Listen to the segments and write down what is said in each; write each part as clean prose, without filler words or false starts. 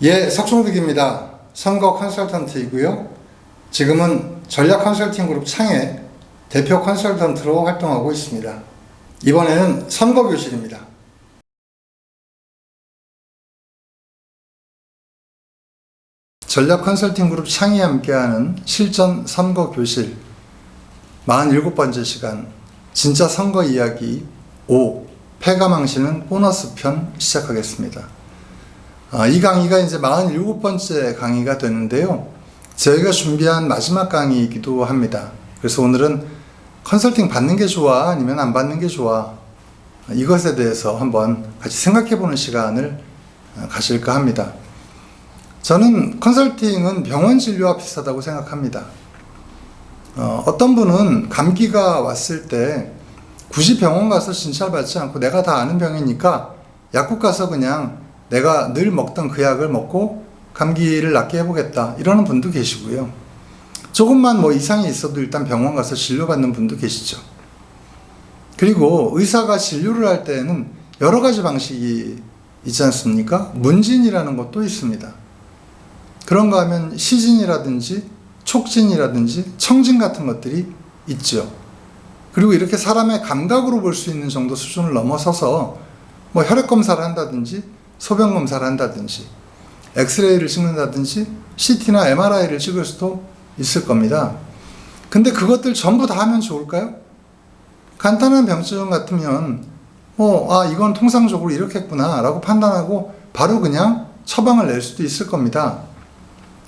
예, 석종득입니다. 선거 컨설턴트이고요. 지금은 전략 컨설팅 그룹 창의 대표 컨설턴트로 활동하고 있습니다. 이번에는 선거교실입니다. 전략 컨설팅 그룹 창이 함께하는 실전 선거교실 47번째 시간 진짜 선거 이야기 5 패가 망치는 보너스 편 시작하겠습니다. 이 강의가 이제 47번째 강의가 되는데요. 저희가 준비한 마지막 강의이기도 합니다. 그래서 오늘은 컨설팅 받는 게 좋아? 아니면 안 받는 게 좋아? 이것에 대해서 한번 같이 생각해 보는 시간을 가질까 합니다. 저는 컨설팅은 병원 진료와 비슷하다고 생각합니다. 어떤 분은 감기가 왔을 때 굳이 병원 가서 진찰받지 않고 내가 다 아는 병이니까 약국 가서 그냥 내가 늘 먹던 그 약을 먹고 감기를 낫게 해보겠다 이러는 분도 계시고요. 조금만 이상이 있어도 일단 병원 가서 진료받는 분도 계시죠. 그리고 의사가 진료를 할 때에는 여러 가지 방식이 있지 않습니까? 문진이라는 것도 있습니다. 그런가 하면 시진이라든지 촉진이라든지 청진 같은 것들이 있죠. 그리고 이렇게 사람의 감각으로 볼 수 있는 정도 수준을 넘어서서 혈액 검사를 한다든지 소변 검사를 한다든지 엑스레이를 찍는다든지 CT나 MRI를 찍을 수도 있을 겁니다. 근데 그것들 전부 다 하면 좋을까요? 간단한 병증 같으면 이건 통상적으로 이렇겠구나 라고 판단하고 바로 그냥 처방을 낼 수도 있을 겁니다.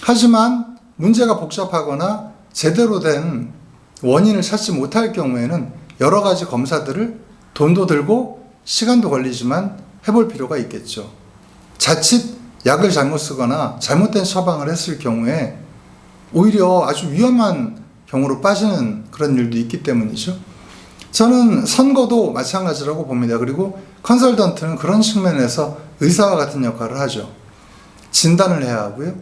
하지만 문제가 복잡하거나 제대로 된 원인을 찾지 못할 경우에는 여러 가지 검사들을 돈도 들고 시간도 걸리지만 해볼 필요가 있겠죠. 자칫 약을 잘못 쓰거나 잘못된 처방을 했을 경우에 오히려 아주 위험한 경우로 빠지는 그런 일도 있기 때문이죠. 저는 선거도 마찬가지라고 봅니다. 그리고 컨설턴트는 그런 측면에서 의사와 같은 역할을 하죠. 진단을 해야 하고요.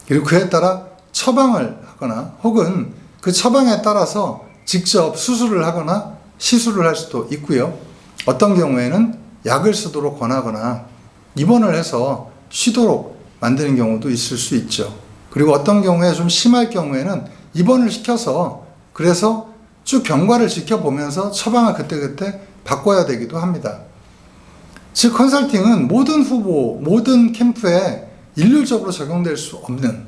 그리고 그에 따라 처방을 하거나 혹은 그 처방에 따라서 직접 수술을 하거나 시술을 할 수도 있고요. 어떤 경우에는 약을 쓰도록 권하거나 입원을 해서 쉬도록 만드는 경우도 있을 수 있죠. 그리고 어떤 경우에 좀 심할 경우에는 입원을 시켜서 그래서 쭉 경과를 지켜보면서 처방을 그때그때 바꿔야 되기도 합니다. 즉 컨설팅은 모든 후보, 모든 캠프에 일률적으로 적용될 수 없는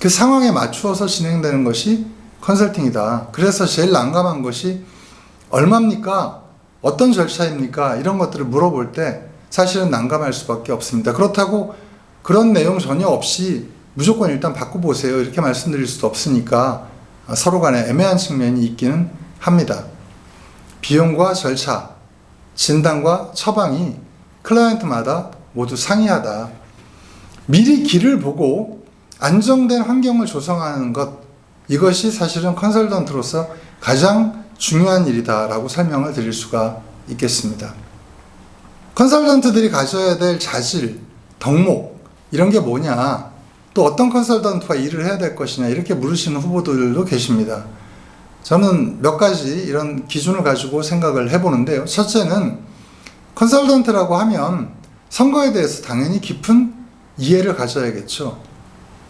그 상황에 맞추어서 진행되는 것이 컨설팅이다. 그래서 제일 난감한 것이 얼마입니까? 어떤 절차입니까? 이런 것들을 물어볼 때 사실은 난감할 수밖에 없습니다. 그렇다고 그런 내용 전혀 없이 무조건 일단 바꿔보세요 이렇게 말씀드릴 수도 없으니까 서로 간에 애매한 측면이 있기는 합니다. 비용과 절차, 진단과 처방이 클라이언트마다 모두 상이하다. 미리 길을 보고 안정된 환경을 조성하는 것, 이것이 사실은 컨설턴트로서 가장 중요한 일이다라고 설명을 드릴 수가 있겠습니다. 컨설턴트들이 가져야 될 자질, 덕목 이런 게 뭐냐, 또 어떤 컨설턴트와 일을 해야 될 것이냐 이렇게 물으시는 후보들도 계십니다. 저는 몇 가지 이런 기준을 가지고 생각을 해보는데요. 첫째는 컨설턴트라고 하면 선거에 대해서 당연히 깊은 이해를 가져야겠죠.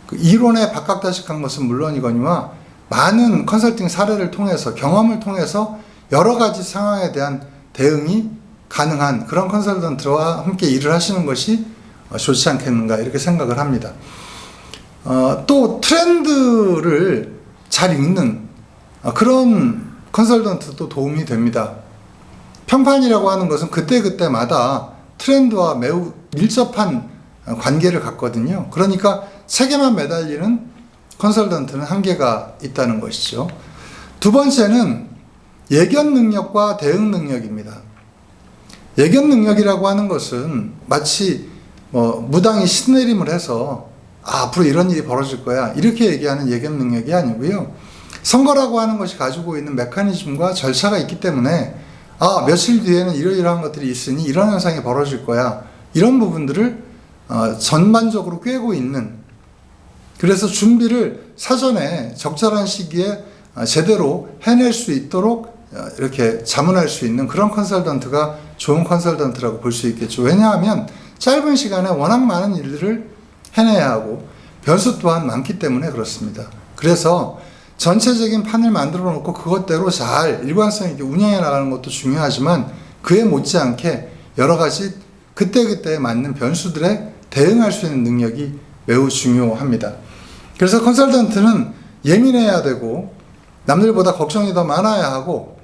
그 이론에 박학다식한 것은 물론이거니와 많은 컨설팅 사례를 통해서 경험을 통해서 여러 가지 상황에 대한 대응이 가능한 그런 컨설턴트와 함께 일을 하시는 것이 좋지 않겠는가 이렇게 생각을 합니다. 또 트렌드를 잘 읽는 그런 컨설턴트도 도움이 됩니다. 평판이라고 하는 것은 그때그때마다 트렌드와 매우 밀접한 관계를 갖거든요. 그러니까 책에만 매달리는 컨설턴트는 한계가 있다는 것이죠. 두 번째는 예견 능력과 대응 능력입니다. 예견 능력이라고 하는 것은 마치 무당이 신내림을 해서 앞으로 이런 일이 벌어질 거야 이렇게 얘기하는 예견 능력이 아니고요. 선거라고 하는 것이 가지고 있는 메커니즘과 절차가 있기 때문에 며칠 뒤에는 이러이러한 것들이 있으니 이런 현상이 벌어질 거야 이런 부분들을 전반적으로 꿰고 있는, 그래서 준비를 사전에 적절한 시기에 제대로 해낼 수 있도록 이렇게 자문할 수 있는 그런 컨설턴트가 좋은 컨설턴트라고 볼 수 있겠죠. 왜냐하면 짧은 시간에 워낙 많은 일들을 해내야 하고 변수 또한 많기 때문에 그렇습니다. 그래서 전체적인 판을 만들어 놓고 그것대로 잘 일관성 있게 운영해 나가는 것도 중요하지만 그에 못지않게 여러 가지 그때그때 맞는 변수들에 대응할 수 있는 능력이 매우 중요합니다. 그래서 컨설턴트는 예민해야 되고 남들보다 걱정이 더 많아야 하고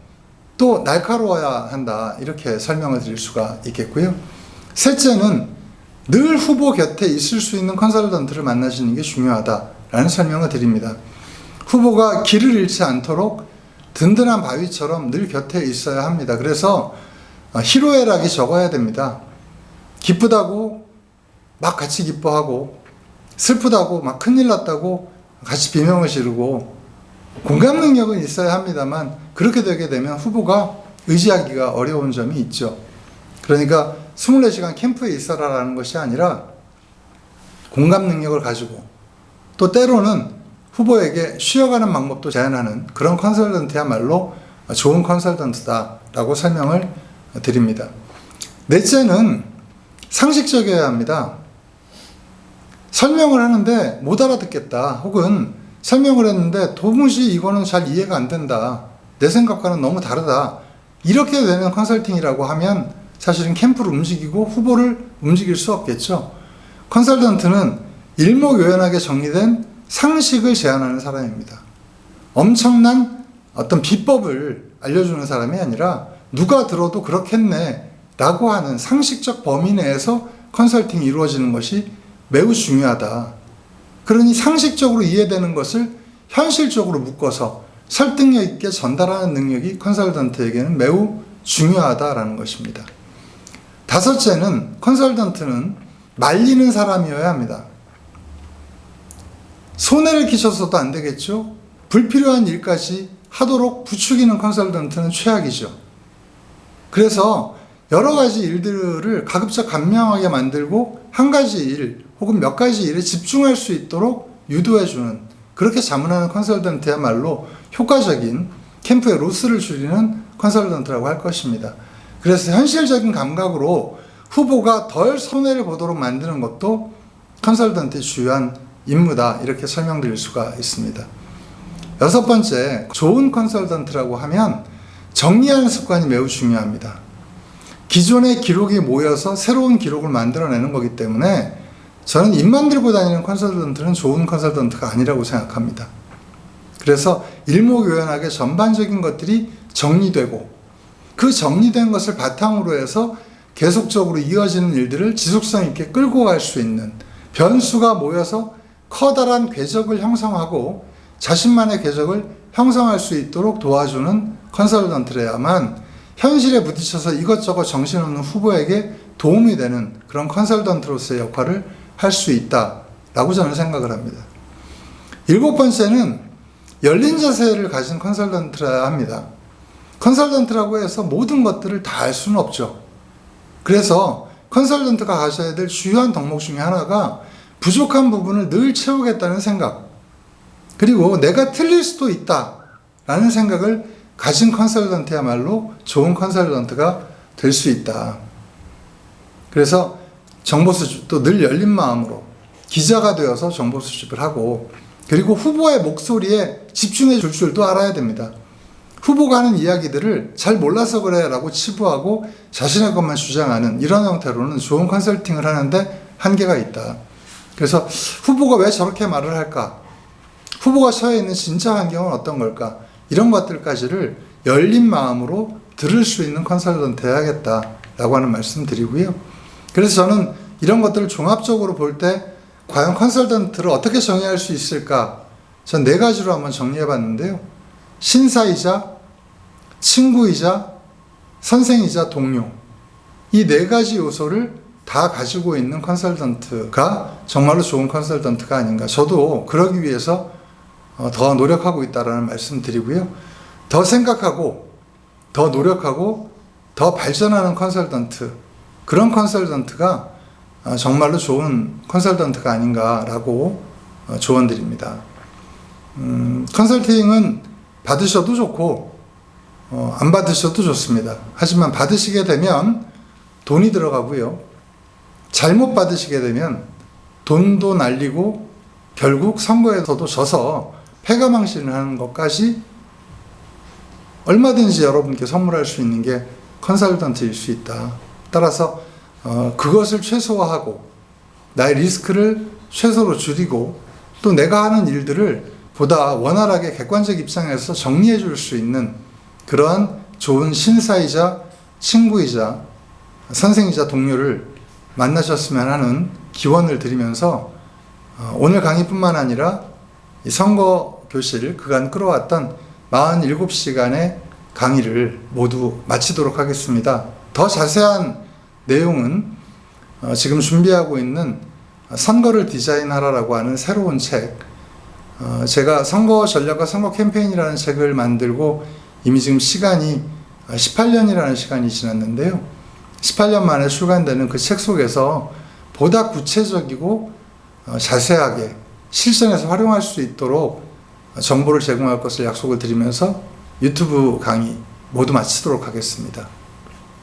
또 날카로워야 한다, 이렇게 설명을 드릴 수가 있겠고요. 셋째는 늘 후보 곁에 있을 수 있는 컨설턴트를 만나시는 게 중요하다라는 설명을 드립니다. 후보가 길을 잃지 않도록 든든한 바위처럼 늘 곁에 있어야 합니다. 그래서 희로애락이 적어야 됩니다. 기쁘다고 막 같이 기뻐하고 슬프다고 막 큰일 났다고 같이 비명을 지르고 공감 능력은 있어야 합니다만 그렇게 되게 되면 후보가 의지하기가 어려운 점이 있죠. 그러니까 24시간 캠프에 있어라라는 것이 아니라 공감 능력을 가지고 또 때로는 후보에게 쉬어가는 방법도 제안하는 그런 컨설턴트야말로 좋은 컨설턴트다라고 설명을 드립니다. 넷째는 상식적이어야 합니다. 설명을 하는데 못 알아듣겠다, 혹은 설명을 했는데 도무지 이거는 잘 이해가 안 된다, 내 생각과는 너무 다르다, 이렇게 되는 컨설팅이라고 하면 사실은 캠프를 움직이고 후보를 움직일 수 없겠죠. 컨설턴트는 일목요연하게 정리된 상식을 제안하는 사람입니다. 엄청난 어떤 비법을 알려주는 사람이 아니라 누가 들어도 그렇겠네 라고 하는 상식적 범위 내에서 컨설팅이 이루어지는 것이 매우 중요하다. 그러니 상식적으로 이해되는 것을 현실적으로 묶어서 설득력 있게 전달하는 능력이 컨설턴트에게는 매우 중요하다라는 것입니다. 다섯째는 컨설턴트는 말리는 사람이어야 합니다. 손해를 끼쳐서도 안 되겠죠. 불필요한 일까지 하도록 부추기는 컨설턴트는 최악이죠. 그래서 여러 가지 일들을 가급적 간명하게 만들고 한 가지 일 혹은 몇 가지 일에 집중할 수 있도록 유도해주는, 그렇게 자문하는 컨설턴트야말로 효과적인 캠프의 로스를 줄이는 컨설턴트라고 할 것입니다. 그래서 현실적인 감각으로 후보가 덜 손해를 보도록 만드는 것도 컨설턴트의 주요한 임무다, 이렇게 설명드릴 수가 있습니다. 여섯 번째, 좋은 컨설턴트라고 하면 정리하는 습관이 매우 중요합니다. 기존의 기록이 모여서 새로운 기록을 만들어내는 거기 때문에 저는 입만 들고 다니는 컨설턴트는 좋은 컨설턴트가 아니라고 생각합니다. 그래서 일목요연하게 전반적인 것들이 정리되고 그 정리된 것을 바탕으로 해서 계속적으로 이어지는 일들을 지속성 있게 끌고 갈 수 있는, 변수가 모여서 커다란 궤적을 형성하고 자신만의 궤적을 형성할 수 있도록 도와주는 컨설턴트라야만 현실에 부딪혀서 이것저것 정신없는 후보에게 도움이 되는 그런 컨설턴트로서의 역할을 할 수 있다라고 저는 생각을 합니다. 일곱 번째는 열린 자세를 가진 컨설턴트라야 합니다. 컨설턴트라고 해서 모든 것들을 다 알 수는 없죠. 그래서 컨설턴트가 가져야 될 주요한 덕목 중에 하나가 부족한 부분을 늘 채우겠다는 생각, 그리고 내가 틀릴 수도 있다라는 생각을 가진 컨설턴트야말로 좋은 컨설턴트가 될 수 있다. 그래서 정보 수집도 늘 열린 마음으로 기자가 되어서 정보 수집을 하고, 그리고 후보의 목소리에 집중해 줄 줄도 알아야 됩니다. 후보가 하는 이야기들을 잘 몰라서 그래 라고 치부하고 자신의 것만 주장하는 이런 형태로는 좋은 컨설팅을 하는데 한계가 있다. 그래서 후보가 왜 저렇게 말을 할까? 후보가 처해 있는 진짜 환경은 어떤 걸까? 이런 것들까지를 열린 마음으로 들을 수 있는 컨설턴트 해야겠다라고 하는 말씀 드리고요. 그래서 저는 이런 것들을 종합적으로 볼 때 과연 컨설턴트를 어떻게 정의할 수 있을까? 전 네 가지로 한번 정리해 봤는데요. 신사이자, 친구이자, 선생이자, 동료. 이 네 가지 요소를 다 가지고 있는 컨설턴트가 정말로 좋은 컨설턴트가 아닌가. 저도 그러기 위해서 더 노력하고 있다라는 말씀 드리고요. 더 생각하고, 더 노력하고, 더 발전하는 컨설턴트. 그런 컨설턴트가 정말로 좋은 컨설턴트가 아닌가라고 조언드립니다. 컨설팅은 받으셔도 좋고 안 받으셔도 좋습니다. 하지만 받으시게 되면 돈이 들어가고요. 잘못 받으시게 되면 돈도 날리고 결국 선거에서도 져서 패가망신을 하는 것까지 얼마든지 여러분께 선물할 수 있는 게 컨설턴트일 수 있다. 따라서 그것을 최소화하고 나의 리스크를 최소로 줄이고 또 내가 하는 일들을 보다 원활하게 객관적 입장에서 정리해 줄 수 있는 그러한 좋은 신사이자 친구이자 선생이자 동료를 만나셨으면 하는 기원을 드리면서 오늘 강의뿐만 아니라 이 선거 교실 그간 끌어왔던 47시간의 강의를 모두 마치도록 하겠습니다. 더 자세한 내용은 지금 준비하고 있는 선거를 디자인하라라고 하는 새로운 책, 제가 선거 전략과 선거 캠페인이라는 책을 만들고 이미 지금 시간이 18년이라는 시간이 지났는데요. 18년 만에 출간되는 그 책 속에서 보다 구체적이고 자세하게 실전에서 활용할 수 있도록 정보를 제공할 것을 약속을 드리면서 유튜브 강의 모두 마치도록 하겠습니다.